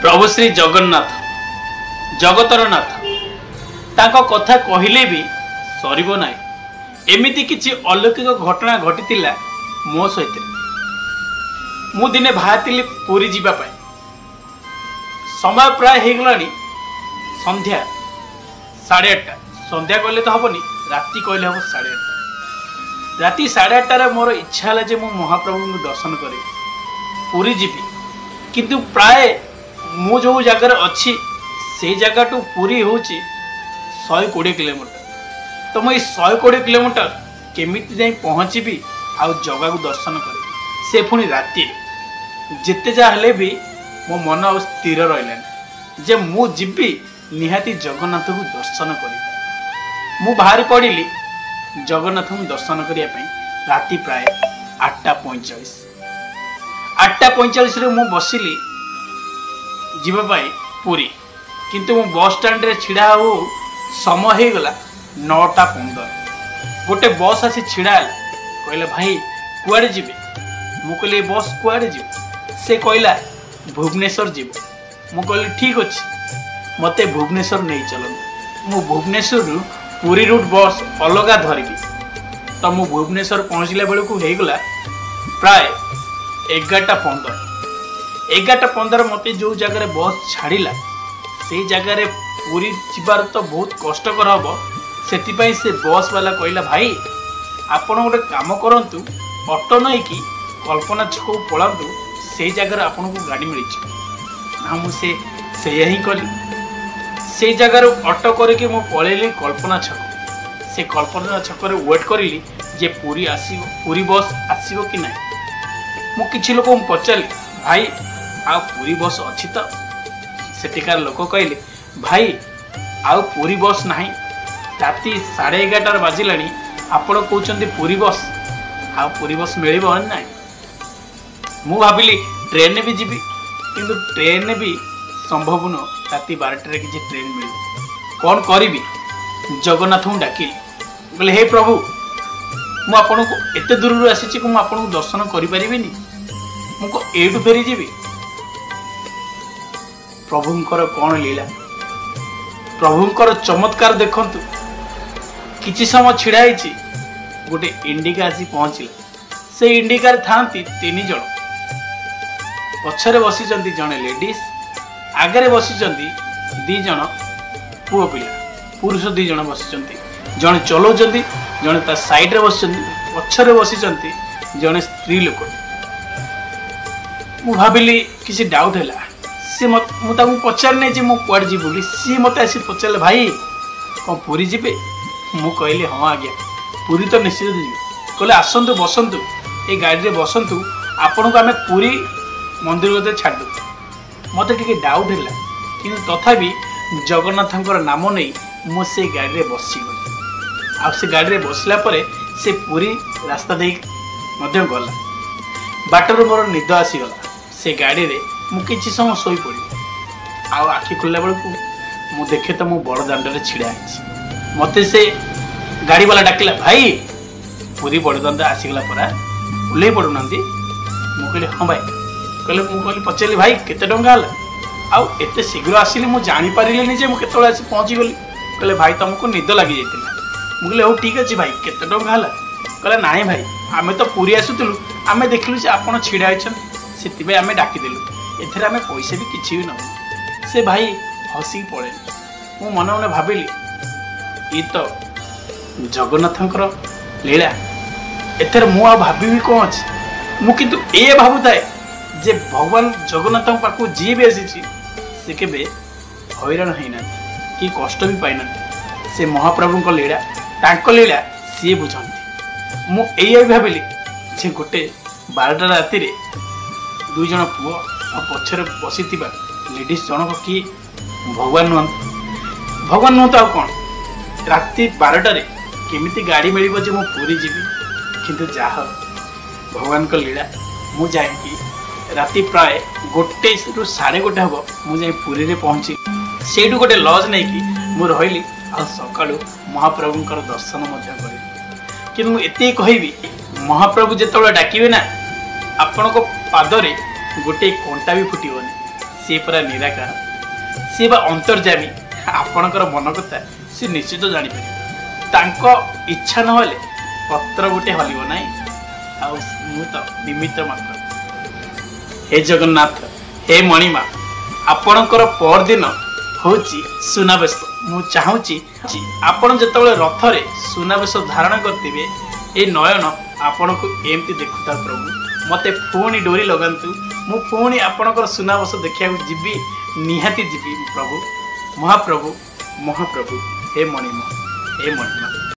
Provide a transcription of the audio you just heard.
प्रभु श्री जगन्नाथ जगतर नाथ ताको कथा कहले भी सरीब ना। एमिति किछि अलौकिक घटना घटी मो सहित। मु दिने बाहरी पुरी जीवा पाए। समय प्राय हो गलानी संध्या 8:30। संध्या कहले तो हबनी, राति कहले हम 8:30। राति 8:30 मोर इच्छा है जे मु महाप्रभु को दर्शन करी पुरी जीवी। किंतु प्राय मु जो जगार अच्छी से जगह टू पुरी हूँ 120 किलोमीटर। तो मुझे 120 किलोमीटर केमिति जाई पहुँचबी आउ जगह को दर्शन करी से पुणी राति जिते जाले भी मो मन आ स्थिर रहा जे मु जीवी निहाती जगन्नाथ को दर्शन करी। मु बाहरी पड़ी जगन्नाथ को दर्शन करने राति प्राय 8:45। 8:45 मु बसिली जीवाई पुरी। किंतु मु बस स्टैंड रे छिड़ा हो समय हो गला 9:15। गोटे बस आसी छिड़ा कहला भाई कुआड़े जीवे? मु कहली बस कुआड़े जीव? से कहला भुवनेश्वर जीव। मु कहली ठीक अच्छे मते भुवनेश्वर नहीं चलो। मु भुवनेश्वर रु पुरी रूट बस अलग धरबी। तो मु भुवनेश्वर पहुँचला बेलू होगला प्राय 11:15। 11:15 मते जो जगह बस छाड़िला से जगह पुरी जीवार तो बहुत कष्टकर हम। से बस वाला कहला भाई आपण गोटे काम करंतु ऑटो नहीं कि कल्पना छक पलांतु से जगह आपन को गाड़ी मिली ना। मुझे ही कली से जगार ऑटो करके मु पलैली कल्पना छक। से कल्पना छक वेट करी जे पुरी आसीबो, पुरी बस आसीबो कि ना। मु किछि लोक पचारि भाई आ पुरी बस अच्छी तो? सेटिकार लोक कहले भाई आउ पुरी बस नहीं। राति 11:30 बाजिलानी आपण कहते पुरी बस आउ पुरी बस मिल ना। मु भाविली ट्रेन भी जीवी किंतु ट्रेन भी संभव नुह। राति 12टार किसी ट्रेन मिल कौन करी? जगन्नाथ को डाकिली बोले हे प्रभु मु आपन को एते दूर आसी को आपन को दर्शन करें मुझको एठू फेरी जीवी? प्रभुंकर कौन लीला, प्रभुंकर चमत्कार देखंतु। किछि समय छिड़ा गोटे इंडिका आसी पहुँचला। से इंडिकार थांती 3 जन। पछरे बसी जड़े लेडीज, आगे बसी 2 जन पुओ पिला पुरुष 2 जन बसी। जड़े चलाऊँ जड़े ता साइड रे बस पछरे बसी जड़े स्त्री लोक। मु भाविली किसी डाउट है सी मुझे पचार नहीं जी मुझे जी बोली। सी मत आसी पचारे भाई कौन पुरी जीवे? मु कहली हाँ आज्ञा पुरी तो निश्चित जी। कहले आसतु बसतु ये गाड़ी में बसतु आपण को आम पुरी मंदिर को छाड़। मत टे डाउट है कि तथापि जगन्नाथर नाम नहीं मु से गाड़ी में बसीगली। आ से गाड़ी में बसला से पुरी रास्ता दे गला। बाटर मोर निद आसीगला। से गाड़ी में मु किछि समय सोई पड़ी। आखि खोलला बेलू मु देखे तो मु बड़ दांड में छिड़ा मते से गाड़ी वाला डाकिला भाई पुरी बड़ दांड आसीगला परा ओल्लै पड़ुना। मु कहली हाँ भाई। कहले मु कहली पचारि भाई केते टंका हला? आउ एते शीघ्र आसिली मु जानी पारिलेनी जे मु केतळे आसी पहुंची गली। कहले भाई तुमको निद लगी जाइतिला। मु कहली हो ठीक अछि भाई केते टंका हला? कहले नाई भाई आमे तो पुरी आसुतलु आमे देखलु जे आपण छिड़ा आछन सेति आमे डाकी देलु। एथरे आमे पैसा भी किछि भी न। से भाई हसी पड़े। मु मन मन भाविली ये तो जगन्नाथंकर लीला। एथरे मु आ भाभी कौन अच्छे मु किंतु ए भावुए जे भगवान जगन्नाथ पाक जी भी आसी से केबे हैरान होना कि कष्ट भी पाइना। से महाप्रभु लीला तांको लीला सी बुझाती। मु ए भाविली जे गोटे 12टा राति 2 जन पुओ आ पछरे बसी लेडीज जनक कि भगवान नुहत आ कौन? राति 12टारे केमिति गाड़ी मिल जे मु पुरी जीवी? किंतु जा भगवान को लीला। मु जाए राति प्राय 1 ରୁ 1:30 हम मुझे पुरी रे पहुँची। से गोटे लज नहीं कि मु रही आ सकाळु महाप्रभुंकर दर्शन करी। कि मुझे कहबी महाप्रभु जिते डाकिबे ना आपण को पादरे गोटे कंटा भी फुटबनी। सी परा निराकार सी बा अंतर्जामी आपणकर मन कथा सी निश्चित जापर तांको इच्छा न होले पत्र गोटे हलिब ना मु तो निमित्त मात्र। हे जगन्नाथ हे मणिमा आपणकर परदिन होची सुनावेश मु चाहूची आपण जेतबेले रथरे सुनावेश धारण करथिबे ए नयन आपण को एमती देखुता प्रभु मते पुणी डोरी लगांतु मु पुणी आपणकर सुनावेश देखिया जीवी निहाती जीवी प्रभु महाप्रभु महाप्रभु हे मणिमा हे मणिमा।